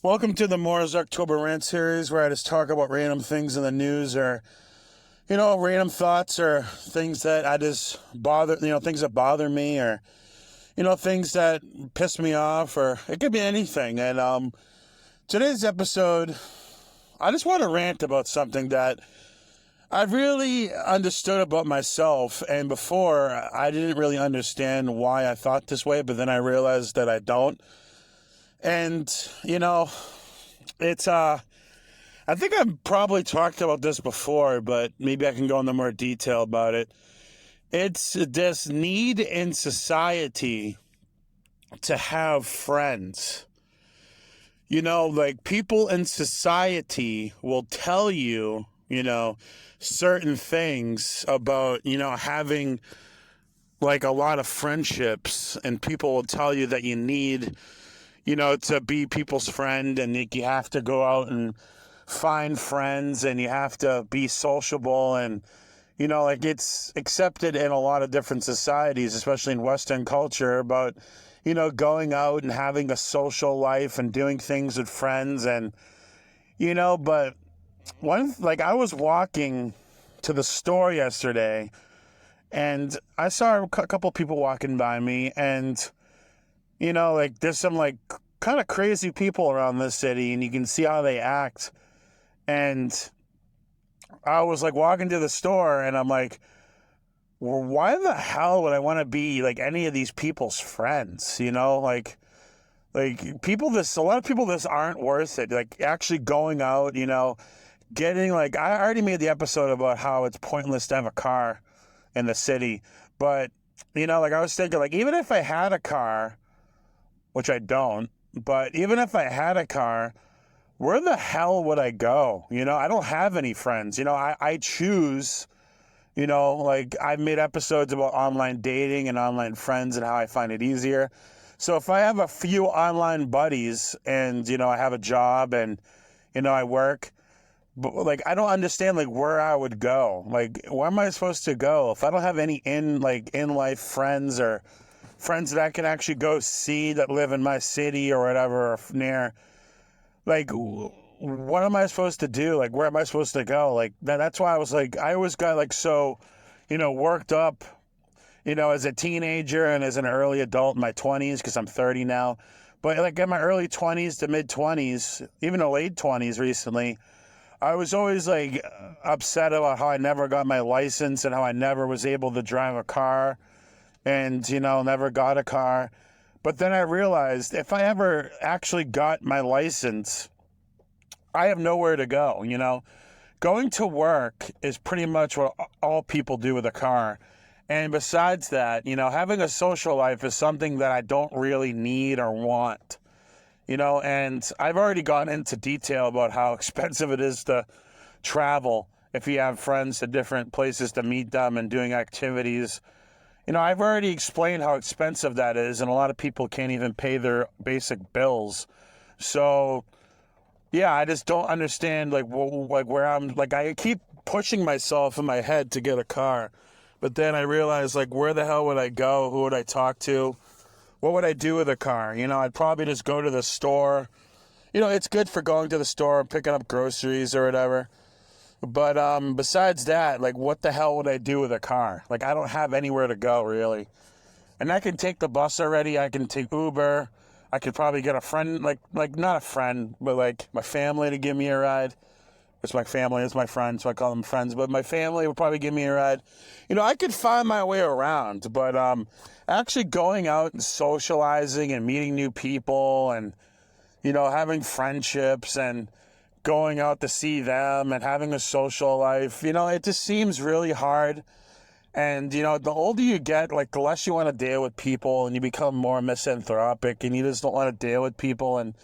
Welcome to the Moore's October Rant series, where I just talk about random things in the news, or random thoughts, or things that I just bother, things that bother me, or things that piss me off, or it could be anything. And today's episode, I just want to rant about something that I've really understood about myself, and before I didn't really understand why I thought this way, but then I realized that I don't. And, it's, I think I've probably talked about this before, but maybe I can go into more detail about it. It's this need in society to have friends. Like people in society will tell you, certain things about, having like a lot of friendships, and people will tell you that you need to be people's friend, and you have to go out and find friends, and you have to be sociable, and, it's accepted in a lot of different societies, especially in Western culture, about, going out and having a social life and doing things with friends, and, but I was walking to the store yesterday, and I saw a couple people walking by me, and there's some kind of crazy people around this city, and you can see how they act. And I was walking to the store, and I'm like, well, why the hell would I want to be any of these people's friends? A lot of people this aren't worth it. Actually going out, getting I already made the episode about how it's pointless to have a car in the city. But, I was thinking even if I had a car, which I don't, but even if I had a car, where the hell would I go? I don't have any friends. I choose, I've made episodes about online dating and online friends and how I find it easier. So if I have a few online buddies and, I have a job and, I work, but I don't understand where I would go. Where am I supposed to go if I don't have any in life friends, or friends that I can actually go see that live in my city or whatever, or near? What am I supposed to do? Where am I supposed to go? That's why I was I always got so, worked up, as a teenager and as an early adult in my 20s, because I'm 30 now. But in my early 20s to mid 20s, even the late 20s recently, I was always upset about how I never got my license and how I never was able to drive a car, and, never got a car. But then I realized if I ever actually got my license, I have nowhere to go, Going to work is pretty much what all people do with a car. And besides that, having a social life is something that I don't really need or want, and I've already gone into detail about how expensive it is to travel if you have friends to different places to meet them and doing activities. I've already explained how expensive that is, and a lot of people can't even pay their basic bills. So, yeah, I just don't understand, where I'm, I keep pushing myself in my head to get a car, but then I realize, where the hell would I go? Who would I talk to? What would I do with a car? I'd probably just go to the store. It's good for going to the store and picking up groceries or whatever. But besides that, what the hell would I do with a car? I don't have anywhere to go, really. And I can take the bus already. I can take Uber. I could probably get a friend, not a friend, but my family to give me a ride. It's my family, it's my friends, so I call them friends. But my family would probably give me a ride. I could find my way around. But actually going out and socializing and meeting new people and, having friendships and going out to see them and having a social life, it just seems really hard. And, the older you get, the less you want to deal with people, and you become more misanthropic, and you just don't want to deal with people, and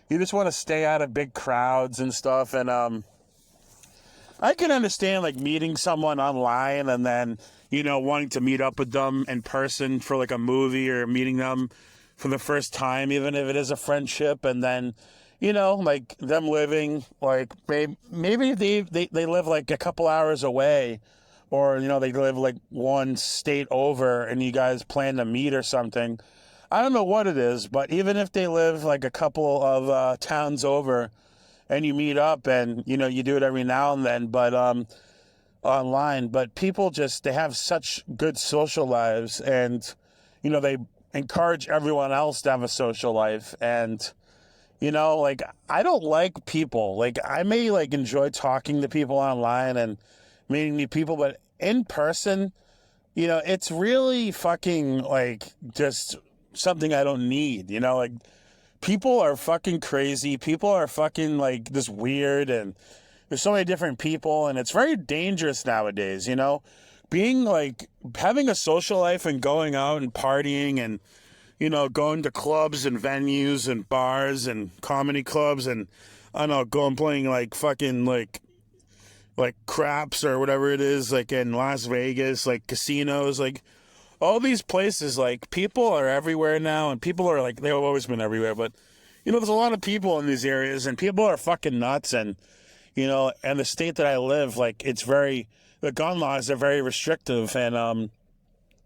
you just want to stay out of big crowds and stuff. And I can understand meeting someone online and then, wanting to meet up with them in person for a movie, or meeting them for the first time, even if it is a friendship, and then them living, maybe they live a couple hours away, or, they live one state over, and you guys plan to meet or something. I don't know what it is, but even if they live like a couple of towns over and you meet up and, you know, you do it every now and then, but online, but people just, they have such good social lives and, you know, they encourage everyone else to have a social life. And, you know, like, I don't like people. Like, I may like enjoy talking to people online and meeting new people, but in person, you know, it's really fucking like just something I don't need, you know, like people are fucking crazy. People are fucking like this weird, and there's so many different people, and it's very dangerous nowadays, you know, being like having a social life and going out and partying and, you know, going to clubs and venues and bars and comedy clubs and I don't know, going playing like fucking like craps or whatever it is, like in Las Vegas, like casinos, like all these places, like people are everywhere now, and people are like, they've always been everywhere, but you know, there's a lot of people in these areas and people are fucking nuts. And, you know, and the state that I live, like the gun laws are very restrictive, and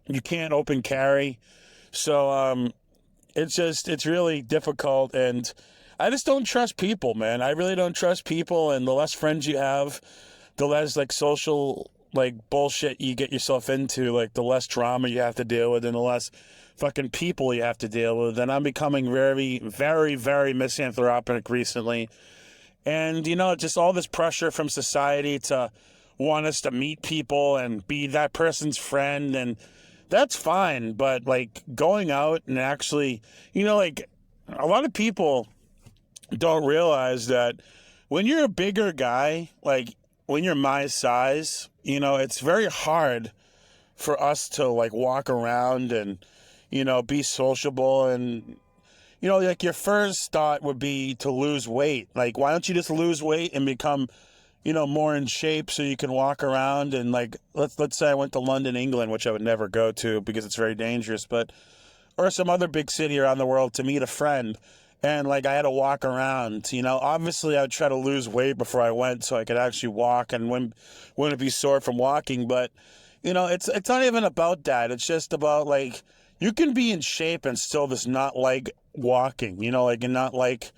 you can't open carry. So it's really difficult, and I just don't trust people, man. I really don't trust people, and the less friends you have, the less like social like bullshit you get yourself into, like the less drama you have to deal with and the less fucking people you have to deal with. And I'm becoming very, very, very misanthropic recently. And, you know, just all this pressure from society to want us to meet people and be that person's friend, and that's fine. But like going out and actually, you know, like a lot of people don't realize that when you're a bigger guy, like when you're my size, you know, it's very hard for us to like walk around and, you know, be sociable. And, you know, like your first thought would be to lose weight. Like, why don't you just lose weight and become, you know, more in shape so you can walk around and like, let's say I went to London, England, which I would never go to because it's very dangerous, but, or some other big city around the world to meet a friend. And like I had to walk around, you know, obviously I would try to lose weight before I went so I could actually walk and wouldn't be sore from walking. But, you know, it's not even about that. It's just about like, you can be in shape and still just not like walking, you know, like, and not like,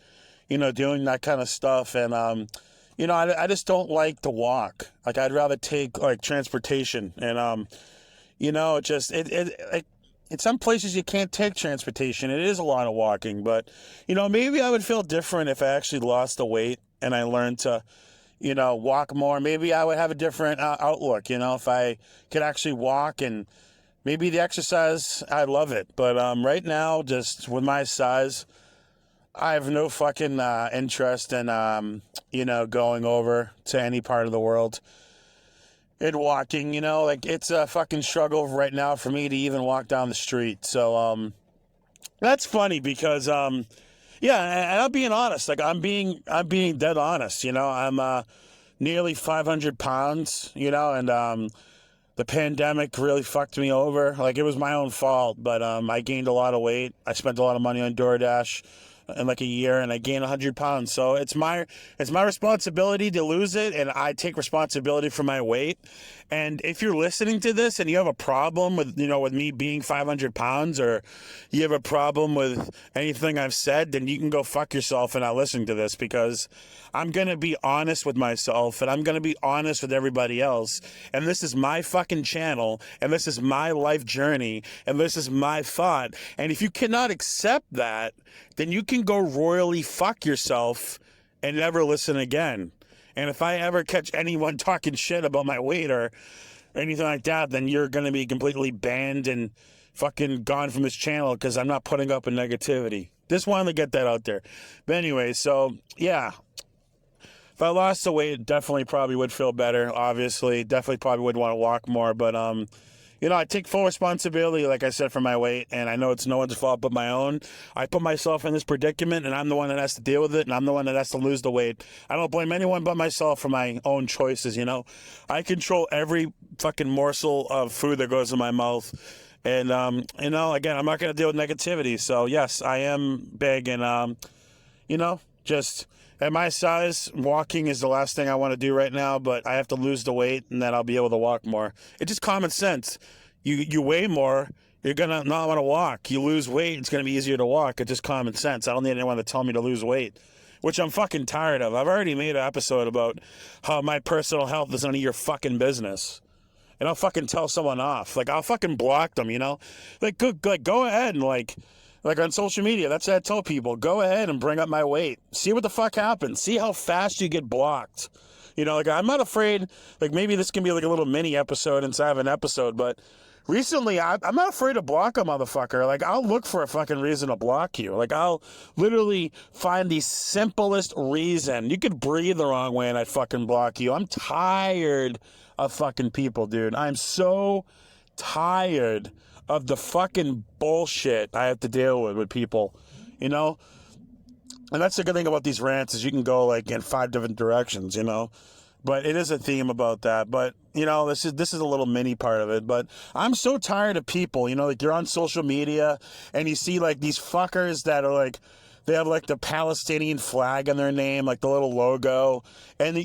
you know, doing that kind of stuff. And, you know, I just don't like to walk. Like I'd rather take like transportation, and, you know, it just, like, in some places you can't take transportation. It is a lot of walking, but, you know, maybe I would feel different if I actually lost the weight and I learned to, you know, walk more. Maybe I would have a different outlook, you know, if I could actually walk, and maybe the exercise, I love it. But right now, just with my size, I have no fucking interest in, you know, going over to any part of the world and walking, you know, like it's a fucking struggle right now for me to even walk down the street. So, that's funny because, yeah, and I'm being honest, like I'm being dead honest, you know, I'm, nearly 500 pounds, you know, and, the pandemic really fucked me over. Like it was my own fault, but, I gained a lot of weight. I spent a lot of money on DoorDash in like a year, and I gained 100 pounds. So it's my responsibility to lose it, and I take responsibility for my weight. And if you're listening to this and you have a problem with, you know, with me being 500 pounds, or you have a problem with anything I've said, then you can go fuck yourself and not listen to this, because I'm going to be honest with myself, and I'm going to be honest with everybody else. And this is my fucking channel, and this is my life journey, and this is my thought. And if you cannot accept that, then you can go royally fuck yourself and never listen again. And if I ever catch anyone talking shit about my weight or anything like that, then you're going to be completely banned and fucking gone from this channel, because I'm not putting up with negativity. Just wanted to get that out there. But anyway, so yeah. If I lost the weight, definitely probably would feel better, obviously. Definitely probably would want to walk more, but you know, I take full responsibility, like I said, for my weight, and I know it's no one's fault but my own. I put myself in this predicament, and I'm the one that has to deal with it, and I'm the one that has to lose the weight. I don't blame anyone but myself for my own choices, you know? I control every fucking morsel of food that goes in my mouth. And, you know, again, I'm not going to deal with negativity. So, yes, I am big, and, you know, just at my size, walking is the last thing I want to do right now, but I have to lose the weight, and then I'll be able to walk more. It's just common sense. You weigh more, You're going to not want to walk. You lose weight, it's going to be easier to walk. It's just common sense. I don't need anyone to tell me to lose weight, which I'm fucking tired of. I've already made an episode about how my personal health is none of your fucking business. And I'll fucking tell someone off. Like, I'll fucking block them, you know? Like, go ahead and, like on social media, that's what I tell people. Go ahead and bring up my weight. See what the fuck happens. See how fast you get blocked. You know, like, I'm not afraid, like, maybe this can be like a little mini episode inside of an episode, but recently, I'm not afraid to block a motherfucker. Like, I'll look for a fucking reason to block you. Like, I'll literally find the simplest reason. You could breathe the wrong way and I'd fucking block you. I'm tired of fucking people, dude. I'm so tired of the fucking bullshit I have to deal with people, you know? And that's the good thing about these rants is you can go, like, in 5 different directions, you know? But it is a theme about that. But, you know, this is a little mini part of it. But I'm so tired of people, you know, like, you're on social media and you see, like, these fuckers that are, like, they have, like, the Palestinian flag on their name, like the little logo. And,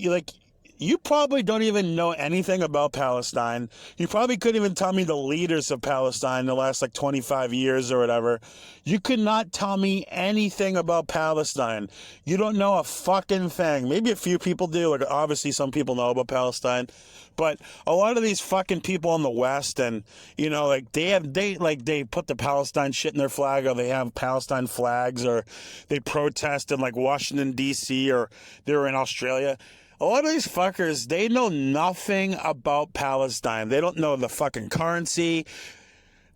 you probably don't even know anything about Palestine. You probably couldn't even tell me the leaders of Palestine in the last, like, 25 years or whatever. You could not tell me anything about Palestine. You don't know a fucking thing. Maybe a few people do. Like, obviously some people know about Palestine. But a lot of these fucking people in the West and, you know, like, they put the Palestine shit in their flag, or they have Palestine flags, or they protest in, like, Washington, D.C., or they were in Australia. A lot of these fuckers, they know nothing about Palestine. They don't know the fucking currency.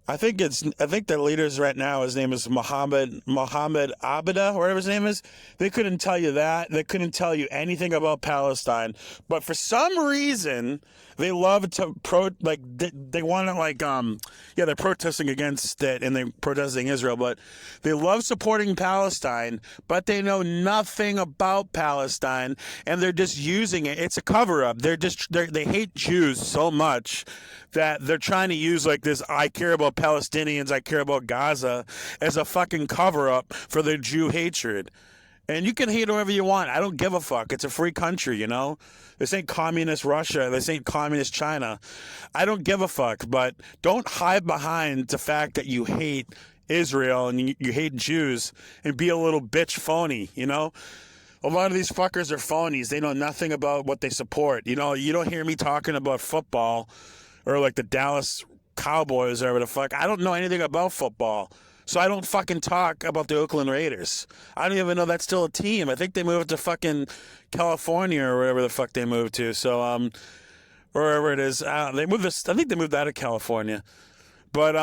I think the leaders right now, his name is Mohammed Abida, or whatever his name is. They couldn't tell you that. They couldn't tell you anything about Palestine. But for some reason, they love to they want to, like, they're protesting against it and they're protesting Israel, but they love supporting Palestine, but they know nothing about Palestine and they're just using it. It's a cover up. They hate Jews so much that they're trying to use, like, this I care about Palestinians, I care about Gaza as a fucking cover up for their Jew hatred. And you can hate whoever you want. I don't give a fuck. It's a free country, you know? This ain't communist Russia. This ain't communist China. I don't give a fuck. But don't hide behind the fact that you hate Israel and you hate Jews and be a little bitch phony, you know? A lot of these fuckers are phonies. They know nothing about what they support. You know, you don't hear me talking about football or, like, the Dallas Cowboys or whatever the fuck. I don't know anything about football. So I don't fucking talk about the Oakland Raiders. I don't even know that's still a team. I think they moved to fucking California or wherever the fuck they moved to. So, wherever it is. I think they moved out of California. But,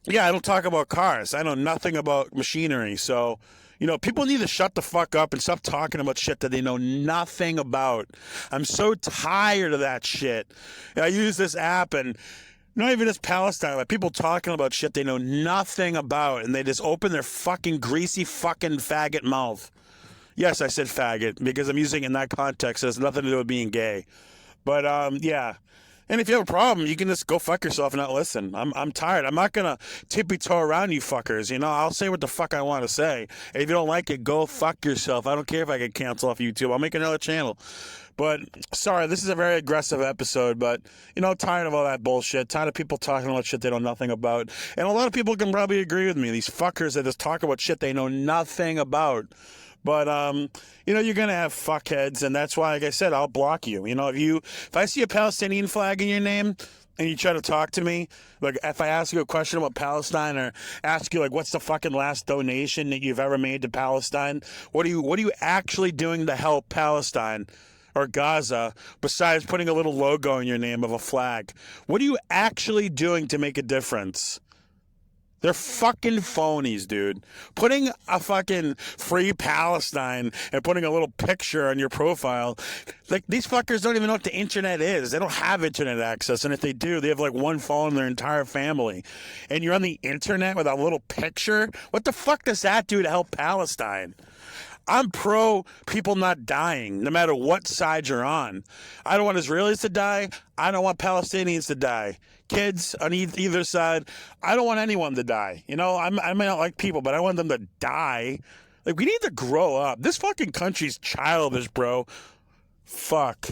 yeah, I don't talk about cars. I know nothing about machinery. So, you know, people need to shut the fuck up and stop talking about shit that they know nothing about. I'm so tired of that shit. I use this app and not even just Palestine, like, people talking about shit they know nothing about, and they just open their fucking greasy fucking faggot mouth. Yes, I said faggot, because I'm using it in that context. It has nothing to do with being gay. But, yeah. And if you have a problem, you can just go fuck yourself and not listen. I'm tired. I'm not going to tippy-toe around you fuckers, you know? I'll say what the fuck I want to say. And if you don't like it, go fuck yourself. I don't care if I get canceled off YouTube. I'll make another channel. But, sorry, this is a very aggressive episode, but, you know, tired of all that bullshit. Tired of people talking about shit they know nothing about. And a lot of people can probably agree with me. These fuckers that just talk about shit they know nothing about. But, you know, you're going to have fuckheads, and that's why, like I said, I'll block you. You know, if I see a Palestinian flag in your name and you try to talk to me, like, if I ask you a question about Palestine or ask you, like, what's the fucking last donation that you've ever made to Palestine? What are you actually doing to help Palestine or Gaza besides putting a little logo in your name of a flag? What are you actually doing to make a difference? They're fucking phonies, dude. Putting a fucking free Palestine and putting a little picture on your profile, like, these fuckers don't even know what the internet is. They don't have internet access, and if they do, they have, like, one phone in their entire family. And you're on the internet with a little picture? What the fuck does that do to help Palestine? I'm pro people not dying, no matter what side you're on. I don't want Israelis to die. I don't want Palestinians to die. Kids on either side, I don't want anyone to die. You know, I may not like people, but I want them to die. Like, we need to grow up. This fucking country's childish, bro. Fuck.